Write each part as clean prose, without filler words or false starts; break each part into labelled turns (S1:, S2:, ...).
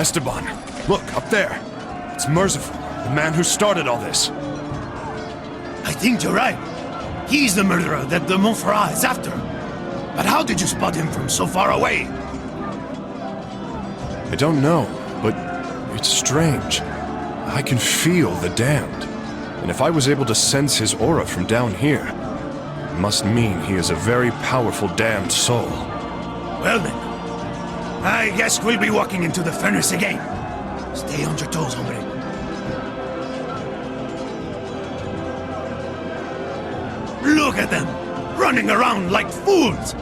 S1: Esteban, look, up there. It's Merciful, the man who started all this.
S2: I think you're right. He's the murderer that de Montferrat is after. But how did you spot him from so far away?
S1: I don't know, but it's strange. I can feel the damned. And if I was able to sense his aura from down here, it must mean he is a very powerful damned soul.
S2: Well then, I guess we'll be walking into the furnace again. Stay on your toes, hombre. Look at them, running around like fools.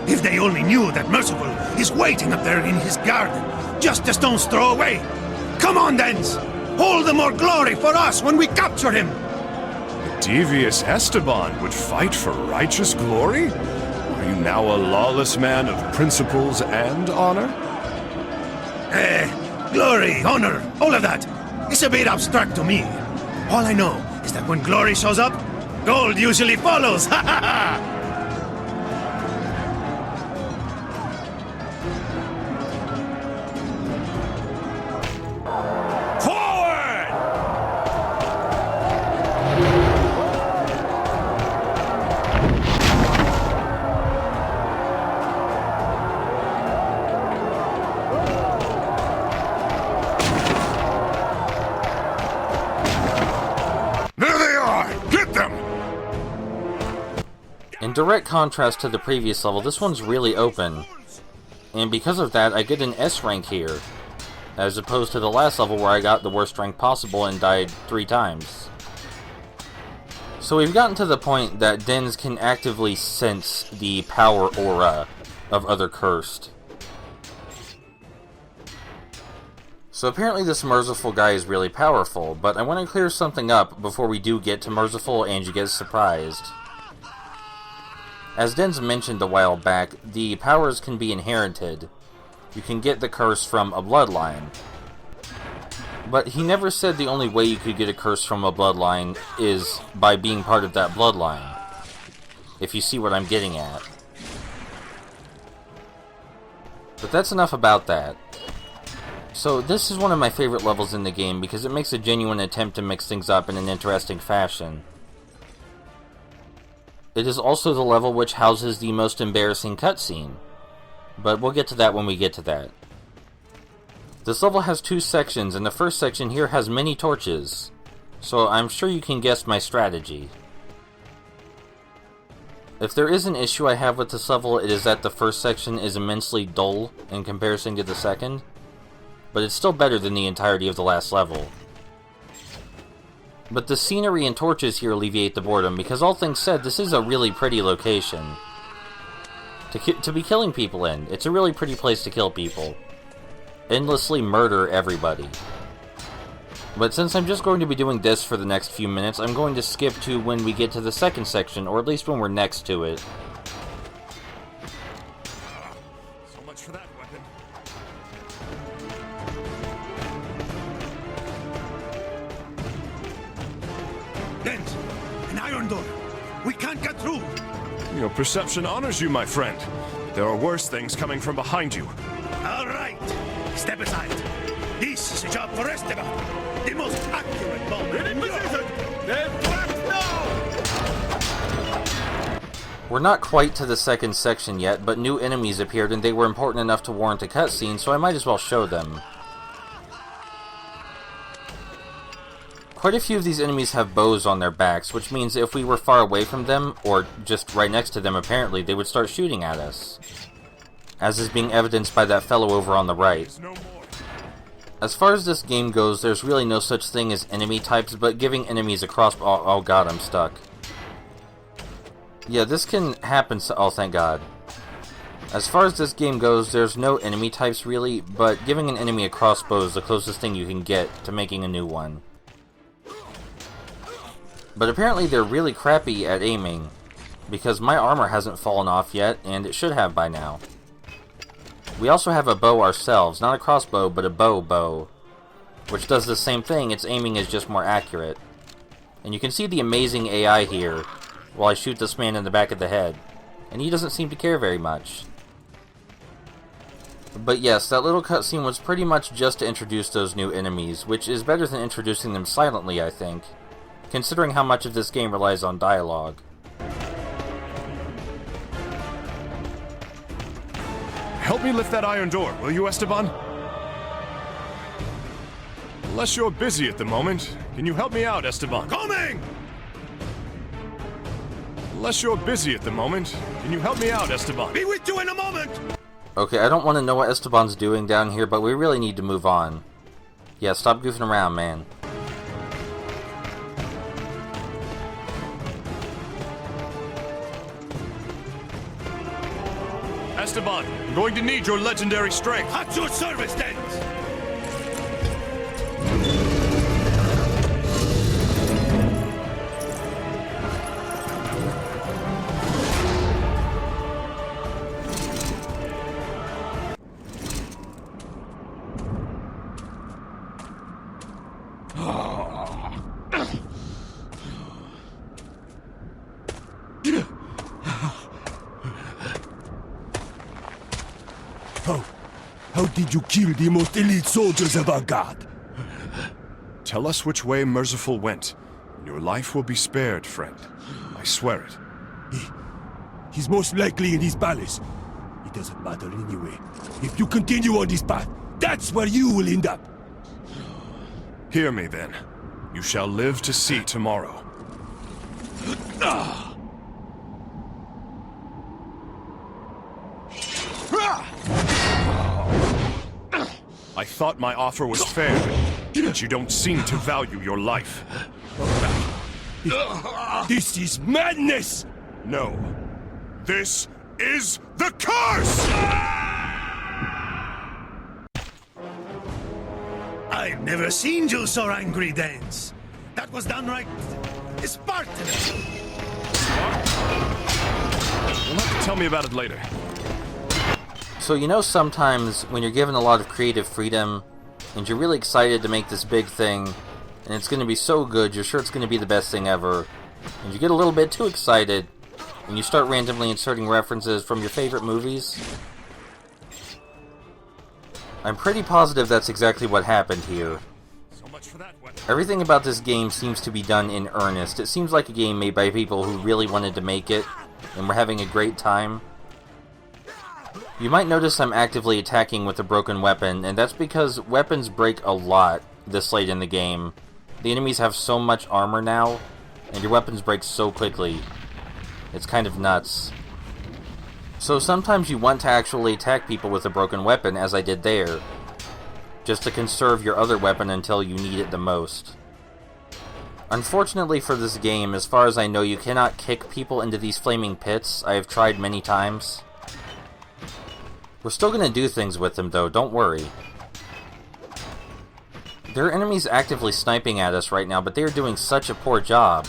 S2: If they only knew that Merciful is waiting up there in his garden, just a stone's throw away. Come on, Dens! All the more glory for us when we capture him!
S1: The devious Esteban would fight for righteous glory? Are you now a lawless man of principles and honor?
S2: Glory, honor, all of that. It's a bit abstract to me. All I know is that when glory shows up, gold usually follows. Ha ha ha!
S3: In direct contrast to the previous level, this one's really open, and because of that I get an S rank here, as opposed to the last level where I got the worst rank possible and died 3 times. So we've gotten to the point that Dens can actively sense the power aura of other cursed. So apparently this Merciful guy is really powerful, but I want to clear something up before we do get to Merciful and you get surprised. As Dens mentioned a while back, the powers can be inherited. You can get the curse from a bloodline. But he never said the only way you could get a curse from a bloodline is by being part of that bloodline. If you see what I'm getting at. But that's enough about that. So this is one of my favorite levels in the game because it makes a genuine attempt to mix things up in an interesting fashion. It is also the level which houses the most embarrassing cutscene, but we'll get to that when we get to that. This level has 2 sections, and the first section here has many torches, so I'm sure you can guess my strategy. If there is an issue I have with this level, it is that the first section is immensely dull in comparison to the second, but it's still better than the entirety of the last level. But the scenery and torches here alleviate the boredom, because all things said, this is a really pretty location to be killing people in. It's a really pretty place to kill people. Endlessly murder everybody. But since I'm just going to be doing this for the next few minutes, I'm going to skip to when we get to the second section, or at least when we're next to it.
S1: So much for that weapon.
S2: Dens, an iron door. We can't get through.
S1: Your perception honors you, my friend. There are worse things coming from behind you.
S2: All right, step aside. This is a job for Esteban, the most accurate bowman in Europe.
S3: We're not quite to the second section yet, but new enemies appeared and they were important enough to warrant a cutscene, so I might as well show them. Quite a few of these enemies have bows on their backs, which means if we were far away from them, or just right next to them apparently, they would start shooting at us. As is being evidenced by that fellow over on the right. As far as this game goes, there's really no such thing as enemy types, but giving enemies a crossbow... Oh god, I'm stuck. Yeah, this can happen, oh thank god. As far as this game goes, there's no enemy types really, but giving an enemy a crossbow is the closest thing you can get to making a new one. But apparently they're really crappy at aiming, because my armor hasn't fallen off yet, and it should have by now. We also have a bow ourselves, not a crossbow, but a bow, which does the same thing, its aiming is just more accurate. And you can see the amazing AI here, while I shoot this man in the back of the head, and he doesn't seem to care very much. But yes, that little cutscene was pretty much just to introduce those new enemies, which is better than introducing them silently, I think, considering how much of this game relies on dialogue.
S1: Help me lift that iron door, will you, Esteban? Unless you're busy at the moment, can you help me out, Esteban?
S2: Coming!
S1: Unless you're busy at the moment, can you help me out, Esteban?
S2: Be with you in a moment!
S3: Okay, I don't want to know what Esteban's doing down here, but we really need to move on. Yeah, stop goofing around, man.
S1: Esteban, I'm going to need your legendary strength.
S2: At your service, then!
S4: How did you kill the most elite soldiers of our god?
S1: Tell us which way Merciful went, and your life will be spared, friend. I swear it.
S4: He's most likely in his palace. It doesn't matter anyway. If you continue on this path, that's where you will end up.
S1: Hear me, then. You shall live to see tomorrow. I thought my offer was fair, but you don't seem to value your life.
S4: This is madness!
S1: No. This is the curse!
S2: I've never seen you so angry, Dance. That was downright Spartan.
S1: You'll have to tell me about it later.
S3: So you know sometimes when you're given a lot of creative freedom, and you're really excited to make this big thing, and it's going to be so good, you're sure it's going to be the best thing ever, and you get a little bit too excited, and you start randomly inserting references from your favorite movies? I'm pretty positive that's exactly what happened here.
S1: So much for that weapon.
S3: Everything about this game seems to be done in earnest. It seems like a game made by people who really wanted to make it, and were having a great time. You might notice I'm actively attacking with a broken weapon, and that's because weapons break a lot this late in the game. The enemies have so much armor now, and your weapons break so quickly. It's kind of nuts. So sometimes you want to actually attack people with a broken weapon, as I did there, just to conserve your other weapon until you need it the most. Unfortunately for this game, as far as I know, you cannot kick people into these flaming pits. I have tried many times. We're still going to do things with them, though, don't worry. There are enemies actively sniping at us right now, but they are doing such a poor job.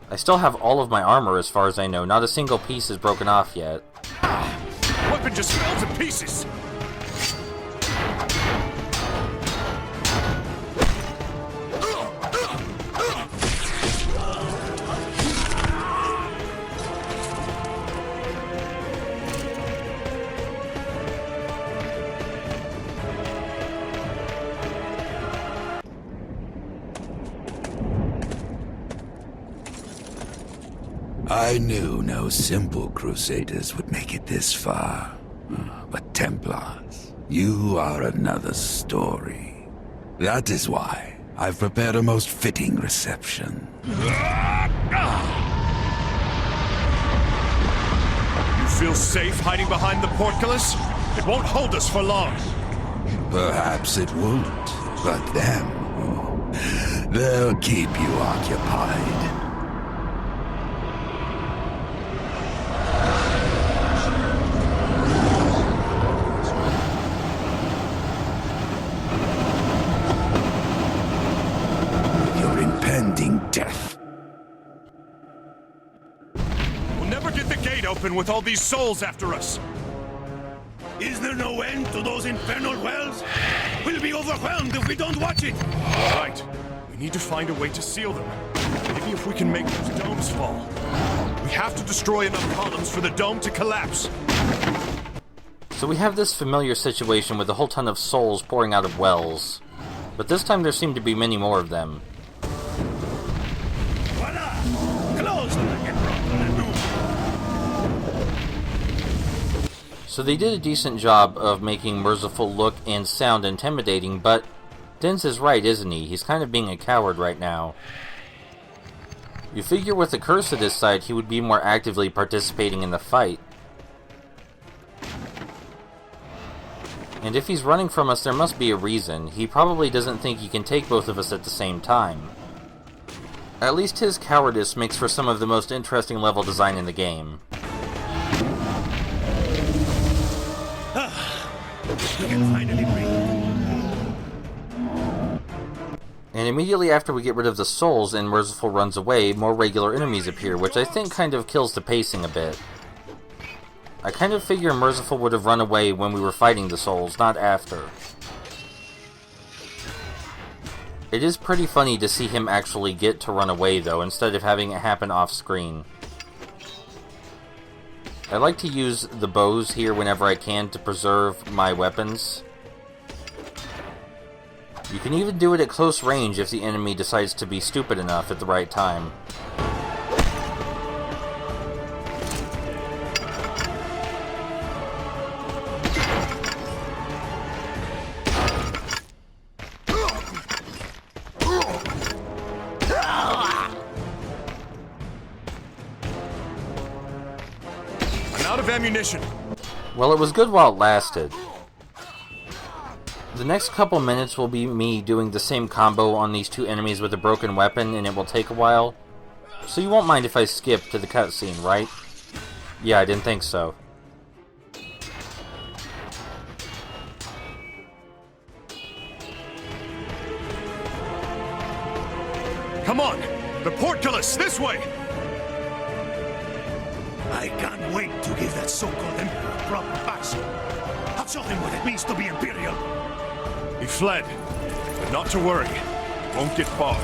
S3: I still have all of my armor, as far as I know. Not a single piece is broken off yet.
S1: Weapon just fell to pieces!
S4: I knew no simple Crusaders would make it this far. But Templars, you are another story. That is why I've prepared a most fitting reception.
S1: You feel safe hiding behind the portcullis? It won't hold us for long.
S4: Perhaps it won't, but them, they'll keep you occupied. Death.
S1: We'll never get the gate open with all these souls after us.
S2: Is there no end to those infernal wells? We'll be overwhelmed if we don't watch it.
S1: All right. We need to find a way to seal them. Maybe if we can make those domes fall. We have to destroy enough columns for the dome to collapse.
S3: So we have this familiar situation with a whole ton of souls pouring out of wells. But this time there seem to be many more of them.
S2: Voila! Close like a proper.
S3: So they did a decent job of making Merciful look and sound intimidating, but Dens is right, isn't he? He's kind of being a coward right now. You figure with the curse at his side, he would be more actively participating in the fight. And if he's running from us, there must be a reason. He probably doesn't think he can take both of us at the same time. At least his cowardice makes for some of the most interesting level design in the game.
S2: We can finally breathe.
S3: And immediately after we get rid of the souls and Merciful runs away, more regular enemies appear, which I think kind of kills the pacing a bit. I kind of figure Merciful would have run away when we were fighting the souls, not after. It is pretty funny to see him actually get to run away though, instead of having it happen off screen. I like to use the bows here whenever I can to preserve my weapons. You can even do it at close range if the enemy decides to be stupid enough at the right time.
S1: I'm out of ammunition.
S3: Well, it was good while it lasted. The next couple minutes will be me doing the same combo on these two enemies with a broken weapon, and it will take a while. So you won't mind if I skip to the cutscene, right? Yeah, I didn't think so.
S1: Come on! The portcullis, this way!
S2: I can't wait to give that so-called Emperor a proper vaccine. I'll show him what it means to be Imperial.
S1: He fled, but not to worry. He won't get far.